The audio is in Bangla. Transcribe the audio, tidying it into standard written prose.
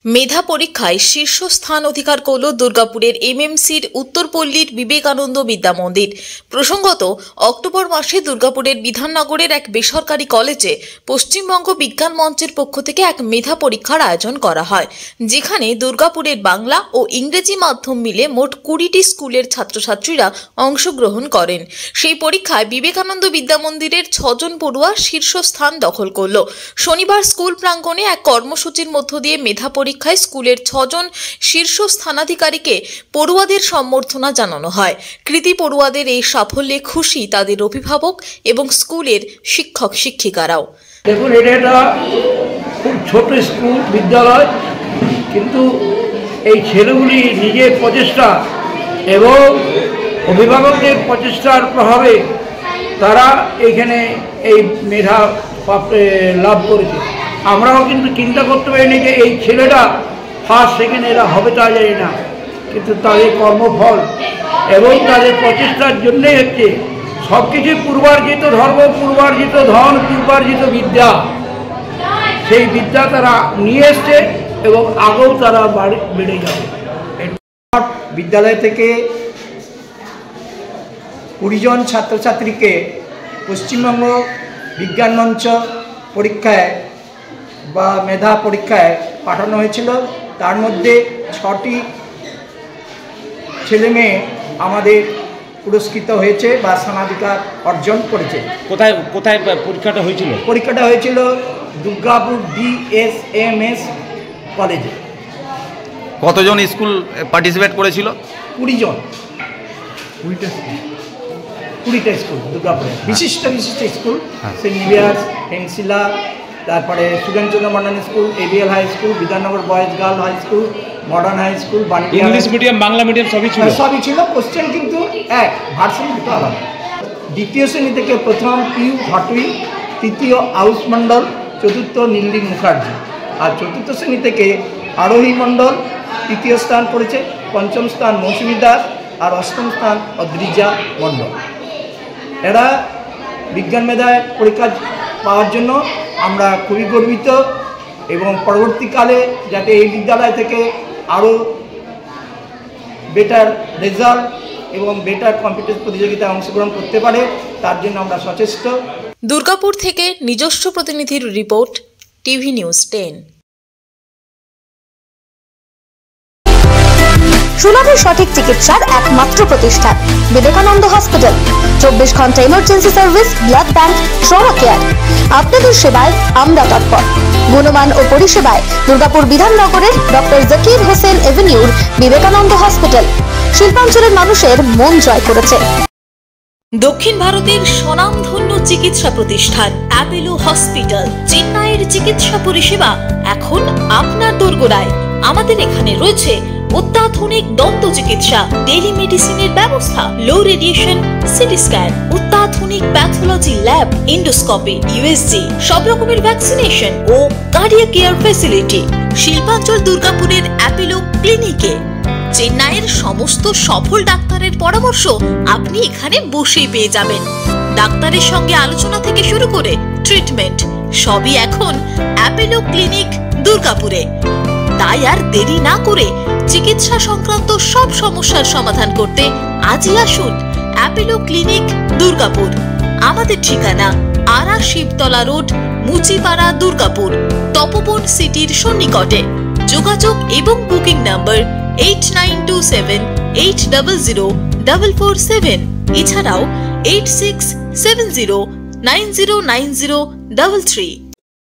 মেধা পরীক্ষায় শীর্ষস্থান অধিকার করল দুর্গাপুরের এমএমসির উত্তরপল্লীর বিবেকানন্দ বিদ্যা মন্দির। প্রসঙ্গত, অক্টোবর মাসে দুর্গাপুরের বিধাননগরের এক বেসরকারি কলেজে পশ্চিমবঙ্গ বিজ্ঞান মঞ্চের পক্ষ থেকে এক মেধা পরীক্ষার আয়োজন করা হয়, যেখানে দুর্গাপুরের বাংলা ও ইংরেজি মাধ্যম মিলে মোট 20টি স্কুলের ছাত্রছাত্রীরা অংশগ্রহণ করেন। সেই পরীক্ষায় বিবেকানন্দ বিদ্যা মন্দিরের 6 জন পড়ুয়া শীর্ষস্থান দখল করল। শনিবার স্কুল প্রাঙ্গণে এক কর্মসূচির মধ্য দিয়ে মেধা পরীক্ষায় স্কুলের 6 জন শীর্ষস্থানাধিকারীকে পড়ুয়াদের সম্বর্ধনা জানানো হয়। কৃতি পড়ুয়াদের এই সাফল্যে খুশি তাদের অভিভাবক এবং স্কুলের শিক্ষক শিক্ষিকারাও। দেখুন, এটা খুব ছোট স্কুল বিদ্যালয়, কিন্তু এই ছেলেগুলি নিজের প্রচেষ্টা এবং অভিভাবকদের প্রচেষ্টার প্রভাবে তারা এখানে এই মেধা লাভ করেছে। আমরাও কিন্তু চিন্তা করতে পারিনি যে এই ছেলেটা ফার্স্ট সেকেন্ড এরা হবে, তা জানি না, কিন্তু তাদের কর্মফল এবং তাদের প্রচেষ্টার জন্যই হচ্ছে সব কিছু পূর্বার্জিত ধর্ম, পূর্বার্জিত ধন, পূর্বার্জিত বিদ্যা, সেই বিদ্যা তারা নিয়ে এসছে এবং আগেও তারা বেড়ে যাবে। বিদ্যালয় থেকে 20 জন ছাত্রছাত্রীকে পশ্চিমবঙ্গ বিজ্ঞান মঞ্চ পরীক্ষায় বা মেধা পরীক্ষায় পাঠানো হয়েছিল। তার মধ্যে 6টি ছেলে মেয়ে আমাদের পুরস্কৃত হয়েছে বা স্থানাধিকার অর্জন করেছে। কোথায় কোথায় পরীক্ষাটা হয়েছিল? পরীক্ষাটা হয়েছিল দুর্গাপুর DSMS কলেজে। কতজন স্কুল পার্টিসিপেট করেছিল? 20 জন, 20টা স্কুল দুর্গাপুরে, বিশিষ্ট স্কুল, সেন্ট নিভিয়ার্স, হেমশিলা, তারপরে Surendrachandra Mondal school, ABL high school, Bidhannagar boys girl high school, modern high school, English medium, Bangla medium সবই ছিল। কোশ্চেন কিন্তু এক, ভার্সন দুটো আলাদা। দ্বিতীয় শ্রেণী থেকে প্রথম পিউ ভাটুই, তৃতীয় আউস মণ্ডল, চতুর্থ নীলদীপ মুখার্জি, আর চতুর্থ শ্রেণী থেকে আরোহী মণ্ডল তৃতীয় স্থান করেছে, পঞ্চম স্থান মৌসুমী দাস, আর অষ্টম স্থান অদ্রিজা মণ্ডল। এরা বিজ্ঞান মেধায় পরীক্ষা পাওয়ার জন্য আমরা খুবই গর্বিত এবং পরবর্তীকালে যাতে এই বিদ্যালয় থেকে আরও বেটার রেজাল্ট এবং বেটার কম্পিটিশন প্রতিযোগিতায় অংশগ্রহণ করতে পারে, তার জন্য আমরা সচেষ্ট। দুর্গাপুর থেকে নিজস্ব প্রতিনিধির রিপোর্ট, টিভি নিউজ 10। সুলভে সঠিক চিকিৎসার একমাত্র প্রতিষ্ঠান বিবেকানন্দ হসপিটাল। 24 ঘন্টা emergency service, blood bank, trauma care. আপনাদের সেবায় আমরা তৎপর। গুণমান ও পরিষেবায় দুর্গাপুর বিধাননগরের ডক্টর জাকির হোসেন এভিনিউর বিবেকানন্দ হসপিটাল শিল্পাঞ্চলের মানুষের মন জয় করেছে। দক্ষিণ ভারতের স্বনামধন্য চিকিৎসা প্রতিষ্ঠান অ্যাপোলো হসপিটাল, চেন্নাইয়ের চিকিৎসা পরিষেবা এখন আপনার দোরগোড়ায়। আমাদের এখানে রয়েছে অত্যাধুনিক দন্ত চিকিৎসা, টেলিমেডিসিনের ব্যবস্থা, লো রেডিয়েশন সিটি স্ক্যান, অত্যাধুনিক প্যাথোলজি ল্যাব, এন্ডোস্কোপি, USG, সব রকমের ভ্যাকসিনেশন ও কার্ডিয়াক কেয়ার ফ্যাসিলিটি। শিল্পাঞ্চল দুর্গাপুরের অ্যাপোলো ক্লিনিকে চেন্নাইয়ের সমস্ত সফল ডাক্তারের পরামর্শ আপনি এখানে বসেই পেয়ে যাবেন। ডাক্তারের সঙ্গে আলোচনা থেকে শুরু করে ট্রিটমেন্ট সবই এখন অ্যাপোলো ক্লিনিক দুর্গাপুরে। তাই আর দেরি না করে চিকিৎসা সংক্রান্ত সব সমস্যার সমাধান করতে আজই আসুন অ্যাপোলো ক্লিনিক দুর্গাপুর। আমাদের ঠিকানা আরা শিবতলা রোড, মুচিপাড়া, দুর্গাপুর, তপবন সিটির সন্নিকটে। যোগাযোগ এবং বুকিং নাম্বার 8927800447, এছাড়াও 8670909033।